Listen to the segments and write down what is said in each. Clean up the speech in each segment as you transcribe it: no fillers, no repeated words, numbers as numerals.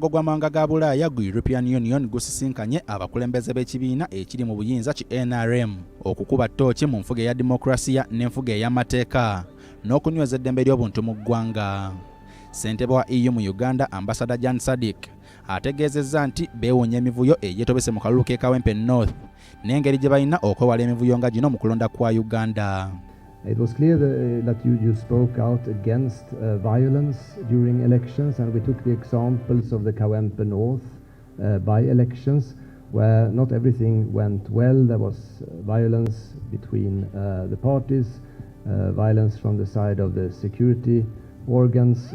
Omukago gw'amawanga ga Bulaaya gu European Union gusisinkanye abakulembeze b'ekibiina ekiri mu buyinza ki NRM okukuba ttooki mu nfuga ya demokrasiya n'enfuga ey'amateeka n'okunyweza eddembe ly'obuntu mu ggwanga. Ssentebe wa EU mu Uganda Ambassador Jan Sadik ategeezezza nti beewuunya emivuyo egyetobese mu kalulu k'e Kawempe North n'engeri gye balina okwewala emivuyo nga gino mu kulonda kwa Uganda. It was clear that you spoke out against violence during elections, and we took the examples of the Kawempe North by-elections, where not everything went well. There was violence between the parties, violence from the side of the security organs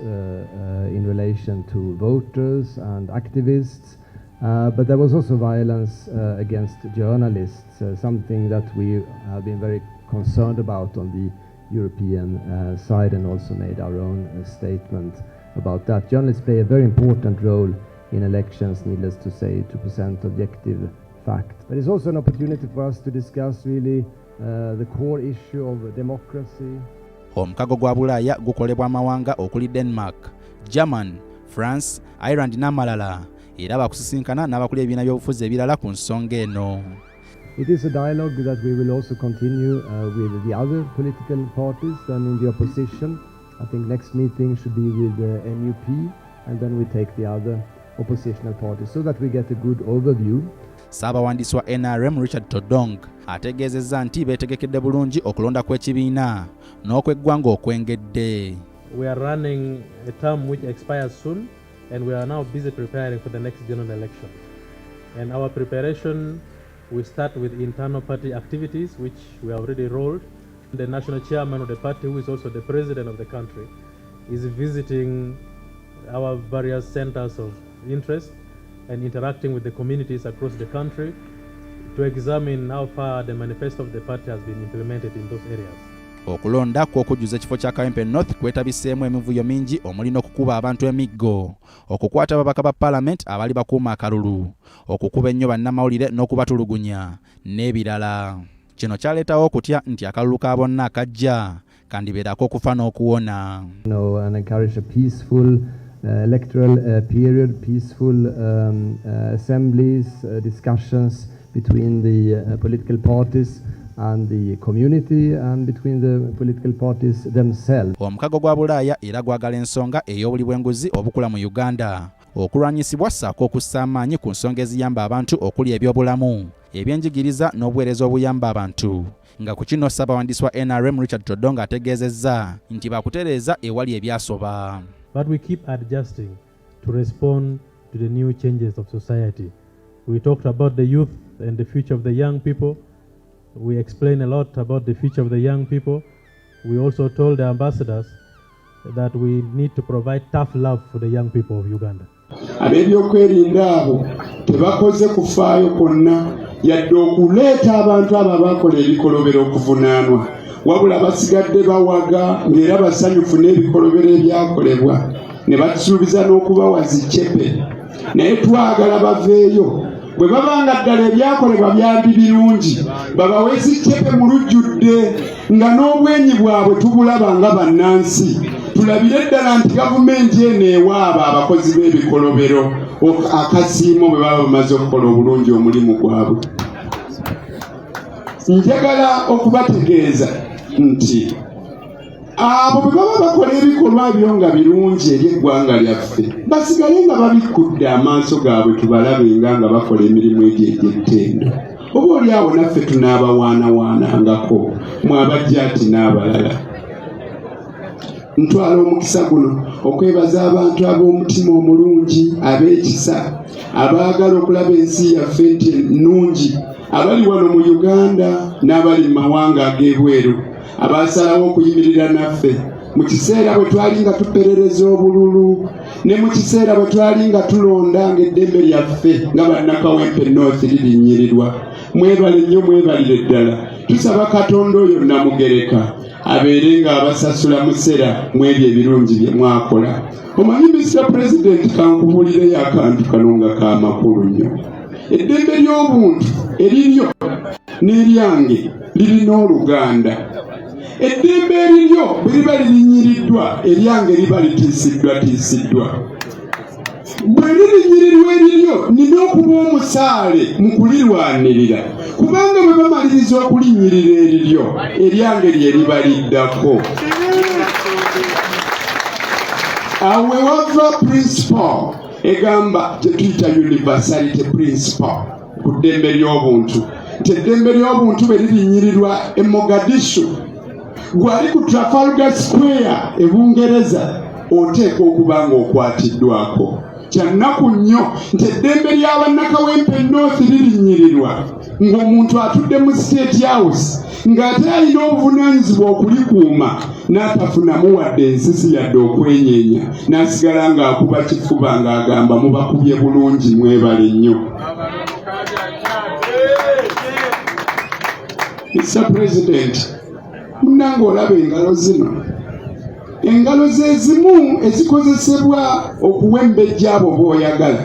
in relation to voters and activists, but there was also violence against journalists, something that we have been very concerned about on the European side, and also made our own statement about that. Journalists play a very important role in elections, needless to say, to present objective fact. But it's also an opportunity for us to discuss really the core issue of democracy. Omukago gwa Bulaaya gukolebwa amawanga okuli Denmark, German, France, Ireland n'amalala, era bakusisinkana n'abakuli ebibiina by'obufuzi ebirala ku nsonga eno. It is a dialogue that we will also continue with the other political parties and in the opposition. I think next meeting should be with the NUP, and then we take the other oppositional parties so that we get a good overview. Ssaabawandiisi wa NRM Richard Todong ategeezezza nti beetegekedde bulungi okulonda kw'ekibiina n'okweggwanga okwengedde. We are running a term which expires soon, and we are now busy preparing for the next general election. And our preparation, we start with internal party activities, which we have already rolled. The national chairman of the party, who is also the president of the country, is visiting our various centers of interest and interacting with the communities across the country to examine how far the manifesto of the party has been implemented in those areas. Okulonda kw'okujjuza ekifo kya Kawempe North kwetabiseemu emivuyo mingi omuli n'okukuba abantu emiggo, okukwata ababaka ba Parliament abali bakuuma akalulu, okukuba ennyo bannamawulire n'okubatulugunya n'ebirala. Kino kyaleetawo okutya nti akalulu ka bonna akajja kandibeerako okufa n'okuwona. And encourage a peaceful electoral period, peaceful assemblies, discussions between the political parties and the community, and between the political parties themselves. Omukago gwa Bulaaya era gwagala ensonga ey'obuli bw'enguzi obukula mu Uganda okulwanyisibwa ssaako okussa amaanyi ku nsonga eziyamba abantu okuli ebyobulamu, ebyenjigiriza n'obuweereza obuyamba abantu. Nga ku kino Ssaabawandiisi wa NRM Richard Todong ategeezezza nti bakutereeza ewali ebyasoba. But we keep adjusting to respond to the new changes of society. We talked about the youth and the future of the young people. We explained a lot about the future of the young people. We also told the ambassadors that we need to provide tough love for the young people of Uganda. Ab'ebyokwerinda abo tebakoze kufaayo konna yadde okuleeta abantu abo abakola ebikolobero okuvunaanwa, wabula basigadde bawaga ng'era basanyufu n'ebikolobero ebyakolebwa, ne batusuubiza n'okubawaza iccepe. Naye twagala baveeyo, bwe babanga ddala ebyakolebwa byambi birungi, babaweesi iccepe mu lujjudde, nga n'obwenyi bwabwe tubulaba nga bannansi. Tulabire ddala nti gavumenti eno ewaaba abakozi b'ebikolobero akasiimo bwe baba bamaze okukola obulungi omulimu gwabwe. Njagala okubategeeza nti abo bwe baba bakola ebikolwa ebyo nga birungi eri eggwanga lyaffe, basigale nga babikkudde amaaso gaabwe tubalabe nga bakola emirimu egyo egy'ettendo. Oba oli awo naffe tunaabawaanawaanangako mwabajjaati n'abalala. Ntwala omukisa guno okwebaza abantu ab'omutima omulungi, ab'ekisa, abaagala okulaba ensi yaffe nti ennungi, abali wano mu Uganda n'abali mu mawanga ag'ebweru, abaasalawo okuyimirira naffe mu kiseera bwe twali nga tuperereza obululu, ne mu kiseera bwe twali nga tulonda ng'eddembe lyaffe nga bannakawempe North lirinnyirirwa. Mwebale nnyo, mwebalire ddala. Tusaba Katonda oyo Namugereka abeere ng'abasasula musera mu ebyo ebirungi bye mwakola. Omanyi Mr. President, kankubuulireyo akantu kano nga k'amakulu nnyo. Eddembe ly'obuntu eriryo n'eryange lirina oluganda. Eddembe eriryo bwe liba lirinnyiddwa, eryange liba litiisiddwa. bwe lirinyirirwa eriryo nina okuba omusaale mu kulirwanirira kubanga bwe bamaliriza okulinyirira eriryo eryange lye libaliddako. Awe wava principle egamba tetuyita universality principle ku ddembe ly'obuntu. Nti eddembe ly'obuntu bwe lirinyirirwa e Mogadishu gwali ku Trafalgar Square e Bungereza oteeka okuba ng'okwatiddwako. Kyannaku nnyo nti eddembe ly'abannakawempe North lirinyirirwa ng'omuntu atudde mu State House ng'ate alina obuvunaanyizibwa okulikuuma n'atafunamu wadde ensisi yadde okwenyeenya n'asigala ng'akuba kifuba ng'agamba mubakubye bulungi mwebale nnyo. Mr. President, munnange olaba engalo zino. Engalo ze zimu ezikozesebwa okuwembejja abo b'oyagala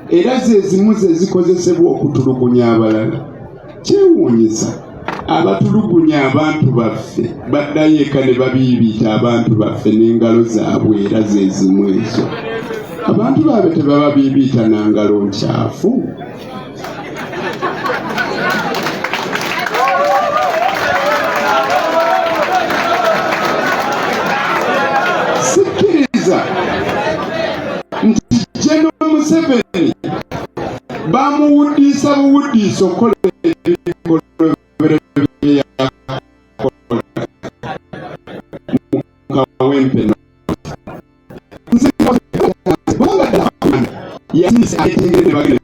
era ze zimu ze zikozesebwa okutulugunya abalala. Kyewuunyisa abatulugunya abantu baffe baddayo eka ne babiibiita abantu baffe n'engalo zaabwe era ze zimu ezo. Abantu baabwe tebababiibiita na ngalo nkyafu. General Museveni bamuwuddisa buwuddiisa okukola ebikolwa mukawempe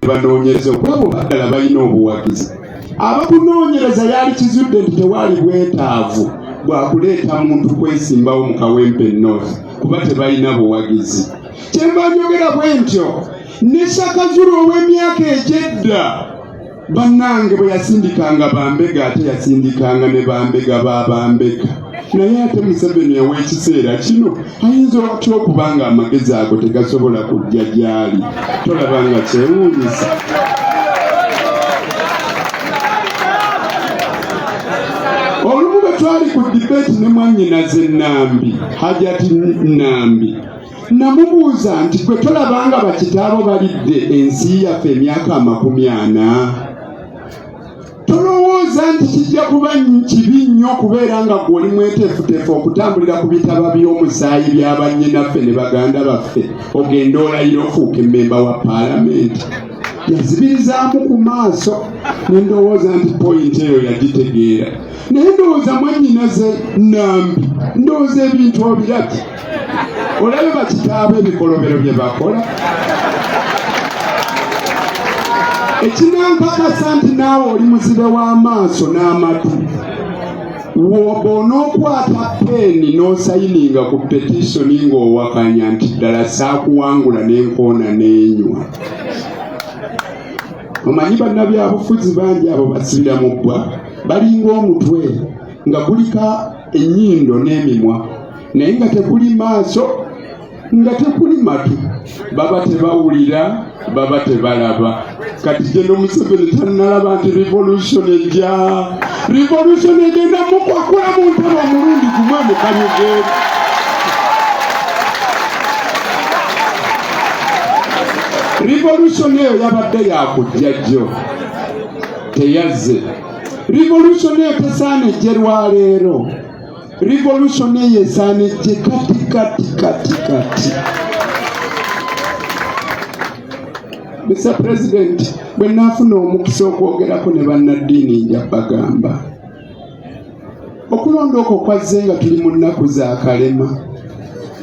banoonyereza okwabo baddala balina obuwagizi. Abakunoonyereza yali kizudde nti tewaali bwetaavu bwakuleeta muntu kwesimbawo mu Kawempe North kuba tebalina buwagizi. Kyemba njogera bwe ntyo ne Shakazulu ow'emyaka egyedda bannange bwe yasindikanga Bambega ate yasindikanga ne Bambega b'Abambega. Naye ate Museveni ow'ekiseera kino ayinza otya okubanga amagezi ago tegasobola kujja gy'ali? Tolabanga kyewuunyisa. Olumu bwe twali ku debate ne mwannyinaze Nambi, Hajati Nambi, namubuuza nti gwe tolabanga bakitaabo balidde ensi yaffe emyaka 40, tolowooza nti kijja kuba kibi nnyo okubeera nga gw'oli mweteefuteefu okutambulira ku bitaba by'omusaayi bya bannyinaffe ne baganda baffe ogenda olayira ofuuka emmemba wa paalamenti? Yazibirizaamu ku maaso ne ndowooza nti poyinti eyo yagitegeera. Naye ndowooza mwannyinaze Nambi, ndowooza ebintu obirabye. Olabe bakitaabo ebikolobero bye bakola. Ekinankakasa nti naawe oli muzibe w'amaaso n'amatu. Bw'onookwata peeni n'osayininga ku petisoni ng'owakanya nti ddala saakuwangula n'enkoona n'enywa. Omanyi bannabyabufuzi bangi abo basibira mu bbwa balinga omutwe nga gulika ennyindo n'emimwa naye nga tekuli maaso nga tekuli matu. Baba tebawulira, baba tebalaba. Kati General Museveni tannalaba nti revolution ejja. Revolution egenda mukwakula mu ntebe omulundi gumu mu kanyuge. Revolution eyo yabadde yakujja jjo, teyazze. Revolution eyo tesaana ejje lwaleero. Revolution eyo esaana ejje kati. Mr. President, bwe naafuna omukisa okwogerako ne bannaddiini nja bagamba. Okulonda okwo kwazze nga tuli mu nnaku za kalema.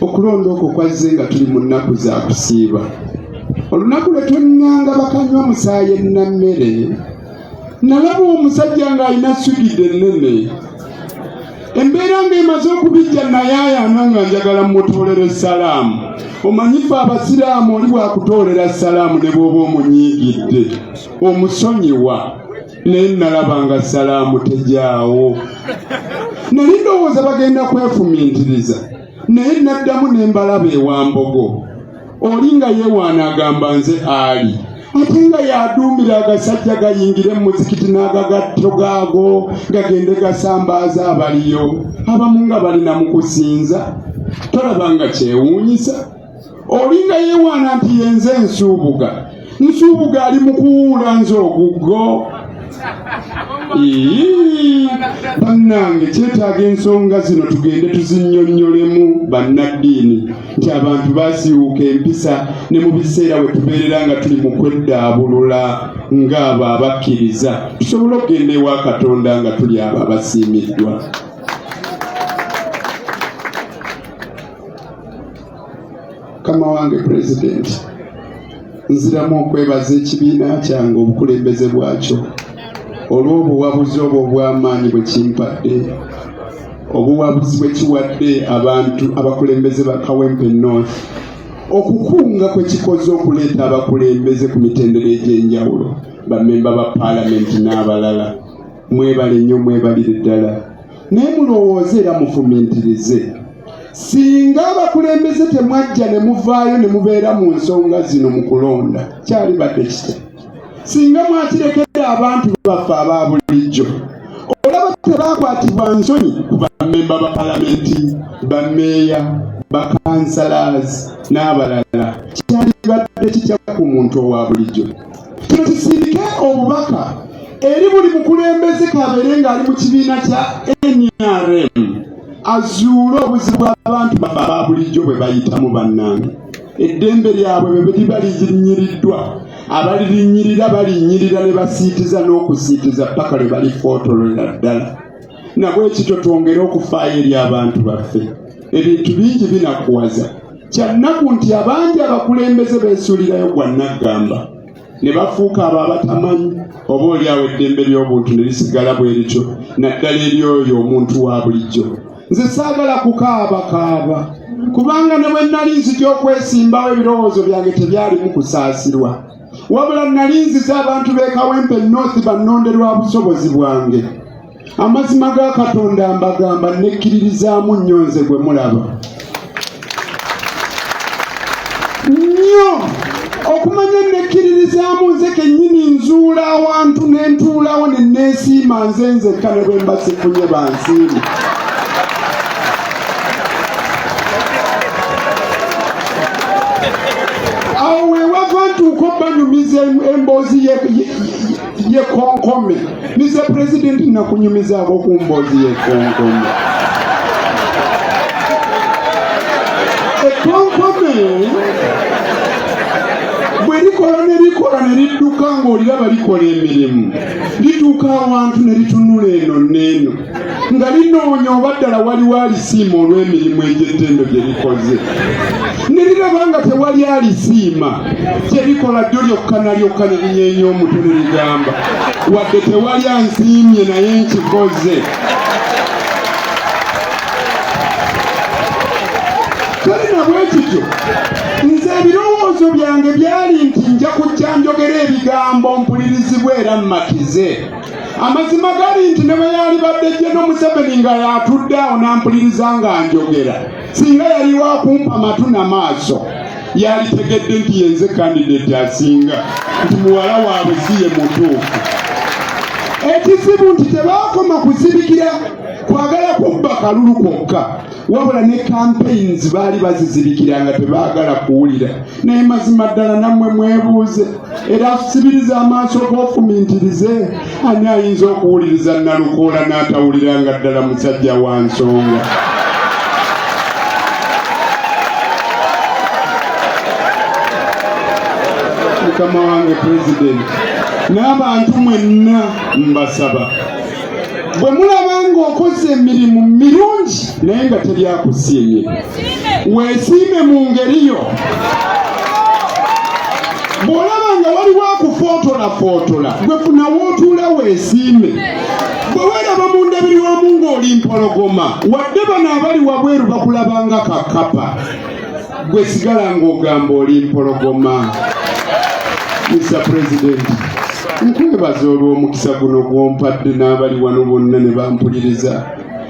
Okulonda okwo kwazze nga tuli mu nnaku za kusiiba. Olunaku lwe twenganga bakanywa omusaayi ennammere, nalaba omusajja ng'alina sugide ennene. Embeera ng'emaze okubijja nayayaana nga njagala mmutoolera essalaamu. Omanyi ffe Abasiraamu oli bwakutoolera salaamu ne bw'oba omunyiigidde omusonyiwa, naye nalaba nga salaamu tejaawo. Nali ndowooza bagenda kwefumintiriza, naye naddamu ne mbalaba ewambogo. Oli nga yeewaana agamba nze ali, ate nga yaduumira agasajja gayingire mu muzikiti n'agagatto gaago gagende gasambaaza abaliyo, abamu nga balina mu kusinza. Tolaba nga kyewuunyisa. olinga yeewaana nti yenze nsuubuga ali mu kuwuula nze oguggo. Bannange kyetaaga ensonga zino tugende tuzinnyonnyolemu bannaddiini nti abantu baasiiwuuka empisa ne mu biseera we tubeerera nga tuli mu kweddaabulula ng'abo abakkiriza tusobole okugenda ewa Katonda nga tuli abo abasiimiddwa. Kama wange Pulezidenti, nziramu okwebaza ekibiina kyange obukulembeze bwakyo olw'obuwabuzi obwo obw'amaanyi bwe kimpadde, obuwabuzi bwe kiwadde abantu abakulembeze ba Kawempe North, okukunga kwe kikoze okuleeta abakulembeze ku mitendera egy'enjawulo, bammemba ba paalamenti n'abalala. Mwebale nnyo, mwebalire ddala, naye mulowooze era mufumiitirize. Singa abakulembeze temwajja ne muvaayo ne mubeera mu nsonga zino mu kulonda, kyalibadde kitya? Singa mwakirekera abantu baffe aba bulijjo, olaba tebaakwatibwa nsonyi ku bammemba ba paalamenti, bammeeya, bakansalazi n'abalala, kyalibadde kitya ku muntu owa bulijjo? Kino kisindike obubaka eri buli mukulembeze kabeere ng'ali mu kibiina kya NRM, azuule obuzibu bw'abantu ba bulijjo bwe bayitamu. Bannange, eddembe lyabwe bwe liba lirinnyiriddwa, abalirinyirira balinnyirira ne basiitiza n'okusiitiza paka lwe balifootolera ddala. Nabwe ekityo twongere okufaayo eri abantu baffe. Ebintu bingi binakuwaza. Kyannaku nti abangi abakulembeze beesuulirayo gwa Naggamba ne bafuuka abo abatamanyi, oba oliawo eddembe ly'obuntu ne lisigala bwe lityo, naddala eri oyo omuntu wa bulijjo. Nze saagala kukaaba, kubanga ne bwe nali nzija okwesimbawo ebirowoozo byange tebyalimu kusaasirwa, wabula nali nziza abantu b'e Kawempe North bannonderwa busobozi bwange. Amazima ga Katonda mbagamba nekkiririzaamu nnyo nze gwe mulaba nnyo okumanya nekkiririzaamu nze kennyini nzuula awantu ne ntuulawo ne neesiima nze nzekka ne bwe mba sifunye bansiimi. Awo wewava ntuuka banyumiza emboozi ye konkome. Mr. President, nakunyumizaako ku mboozi ye konkome. Ekonkome bwe likola ne lidduka ng'oliraba likola emirimu, lituuka awantu ne litunula eno n'eno nga linoonya oba ddala waliwo alisiima olw'emirimu egy'ettendo gye likoze. Ne liraba nga tewali alisiima, kye likola ddyo lyokka ne linyeenya omutwe ne ligamba wadde tewali ansiimye naye nkikoze. Kale nabwe kityo nze ebirowoozo byange byali nti nja kujja njogera ebigambo mpulirizibwa era mmakize. Amazima gali nti ne bwe yali badde General Museveni nga yatudde awo n'ampuliriza nga njogera, singa yali wa kumpa amatu n'amaaso yalitegedde nti yenze candidate asinga, nti muwala waabwe si ye mutuufu. Ekizibu nti tebaakoma kusirikira kwagala kubba kalulu kwokka, wabula ne campaigns baali bazizirikira nga tebaagala kuwulira. Naye mazima ddala nammwe mwebuuze era sibiriza amaaso g'ofumiintirize, ani ayinza okuwuliriza Nalukoola n'atawulira nga ddala musajja wa nsonga? Mukama wange President, n'abantu mwenna mbasaba, bwe mulaba ng'okoze emirimu mirungi naye nga teryakusiimye, weesiime mu ngeriyo. Bw'olaba nga waliwo akufootola gwe funa w'otuula weesiime. Bwe weeraba mu ndabiri w'omu ng'oli mpologoma, wadde bano abali wabweru bakulabanga kakapa, gwe sigala ng'ogamba oli mpologoma. Mr. President, nkwebaza olw'omukisa guno gw'ompadde n'abali wano bonna ne bampuliriza,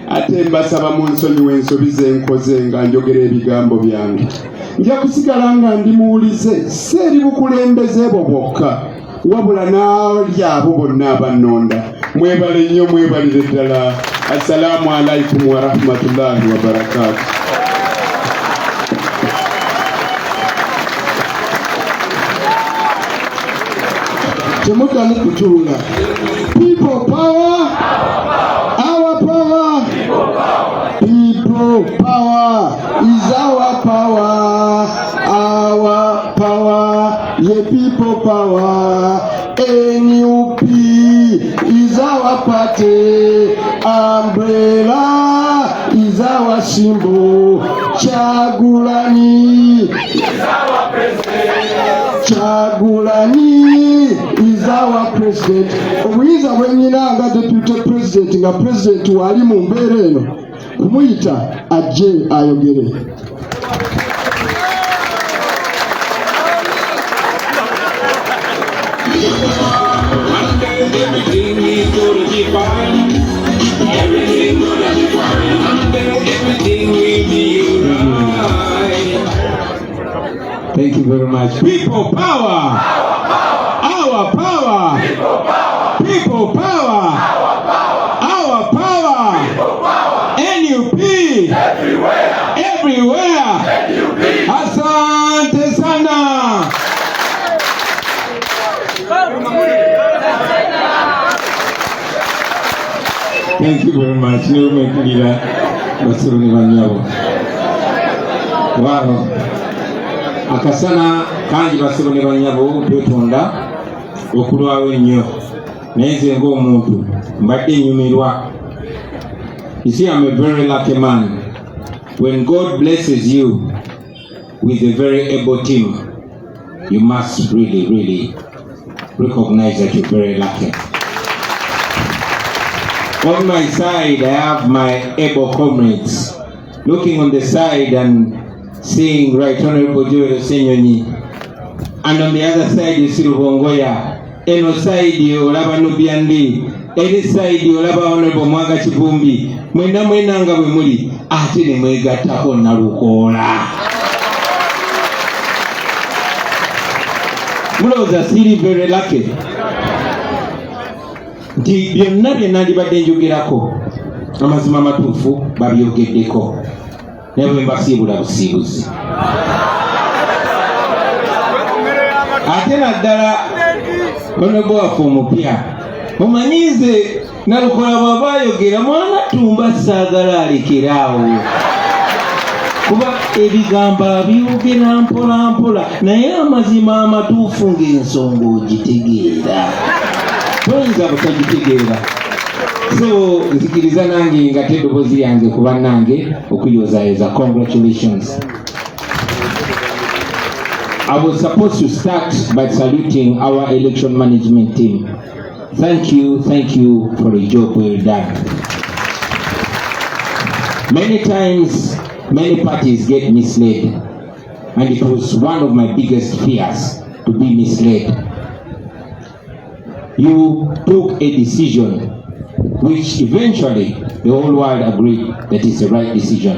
ate mbasaba mu nsonyi w'ensobi ze nkoze nga njogera ebigambo byange. Nja kusigala nga ndi muwulize, si eri bukulembeze bo bwokka, wabula n'ali abo bonna abannonda. Mwebale nnyo, mwebalire ddala. Assalaamu alaikum wa rahmatullahi wa barakatuh. temuddamu kutuula. People power, our power, people power is our power, yeah, people power. NUP is our party, umbrella is our symbol, Chagulani is our president, Chagulani is our president. Obuyiza bwenyina nga deputy president nga president wali mu mbeera eno kumuyita ajje ayogere. Everything is gonna be fine. Everything gonna be fine. Everything will be right. Thank you very much. People power. Our power. People power. Our power. NUP. Everywhere. Asante sana. Thank you very much. Niyo mekulira basiruni banyabo. Wow. Akasana kanji basiruni banyabo twetonda okulwawo ennyo. Naye ng'omuntu mbadde nyumirwa. You see, I'm a very lucky man. When God blesses you with a very able team, you must really recognize that you're very lucky. On my side, I have my able comrades. Looking on the side and seeing Right Honorable Joel Senyonyi. And on the other side, you see Rubongoya. Eno side, you olaba Nubiandi. Any side, you olaba Honorable Mwanga Chibumbi. Mwena nga wemuli. Ate ne mwegattako Nalukola. Mulowooza siri very lucky. Nti byonna ndibadde njogerako amazima matuufu babyogeddeko naye bwe mbasiibula busiibuzi. Ate naddala onobo waffe omupya omanyize Nalukola bw'aba ayogera mwana tumba saagala alekeraawo kuba ebigambo abyogera mpola mpola naye amazima amatuufu ng'ensonga ogitegeera. Toyinza butagitegeera. So nzikiriza nange nga teddoboozi yange kuba nange okuyozaayoza. Congratulations. I was supposed to start by saluting our election management team. Thank you for a job well done. Many times, many parties get misled, and it was one of my biggest fears to be misled. You took a decision which eventually the whole world agreed that is the right decision.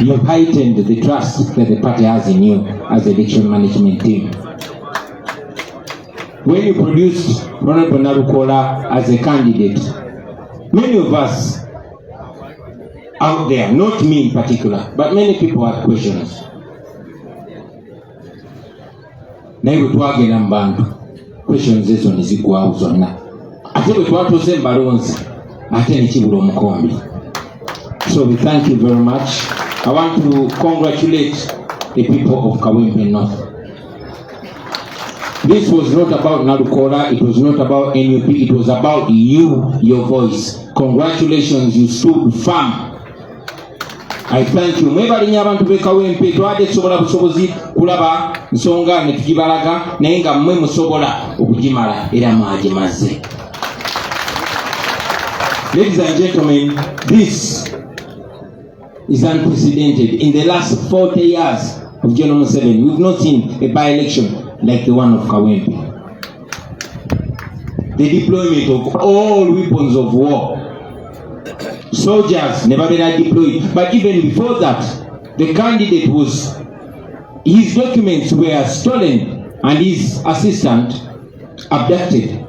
You heightened the trust that the party has in you as the election management team. When you produced Honorable Nalukola as a candidate, many of us out there, not me in particular, but many people had questions. Naye bwe twagenda mu bantu questions ezo ne ziggwaawo zonna. Ate bwe twatuuse mu balonzi ate ne kibula omukombi. So we thank you very much. I want to congratulate the people of Kawempe North. This was not about Nalukola, it was not about NUP, it was about you, your voice. Congratulations, you stood firm. I thank you. Mwebalinya abantu be Kawempe twadde tusobola busobozi kulaba nsonga ne tugibalaga naye nga mmwe musobola okugimala era mwagimaze. Ladies and gentlemen, this is unprecedented. In the last 40 years of General Museveni, we've not seen a by-election like the one of Kawempe. The deployment of all weapons of war. Soldiers never been deployed, but even before that, the candidate his documents were stolen and his assistant abducted.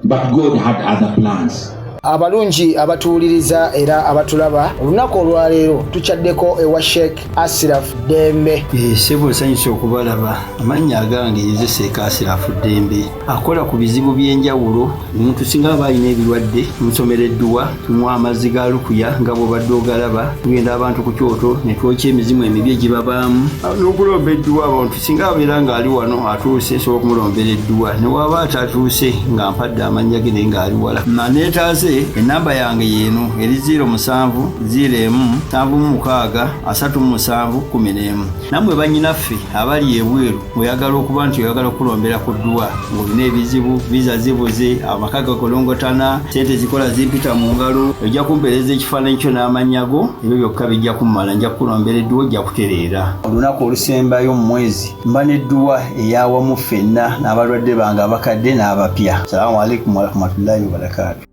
But God had other plans. abalungi abatuwuliriza era abatulaba olunaku olwaleero tukyaddeko ewa Sheikh Ashraf Dembe. Sebo nsanyusa okubalaba. Amannya agange Seeka Ashraf Dembe akola ku bizibu by'enjawulo. Omuntu singa aba alina ebirwadde tumusomereddwa, tumuwa amazzi ga lukuya nga bw'obadde ogalaba, tugenda abantu ku kyoto ne twokya emizimu emibi egibabaamu n'okulomba edduwa. Abantu singa abeera ng'ali wano atuuse sobola okumulombera edduwa, ne waba atatuuse nga mpadde amannya ge naye ng'ali wala. Neetaase ennamba yange yeeno eri 0701763711. Nammwe bannyinaffe abali ebweru oyagala okuba nti oyagala okulombera ku dduwa ng'olina ebizibu viza zibuze, amaka gakolongotana, sente zikola zimpita mu ngalo, ojja kumpeereza ekifaananyi kyo n'amannya go, ebyo byokka bijja kummala. Nja kukulombera edduwa, ojja kutereera. Olunaku olusembayo mu mwezi mba n'edduwa eyawamu ffenna n'abalwadde bange abakadde n'abapya. Salaamu alaikum warahmatullahi wabarakatuh.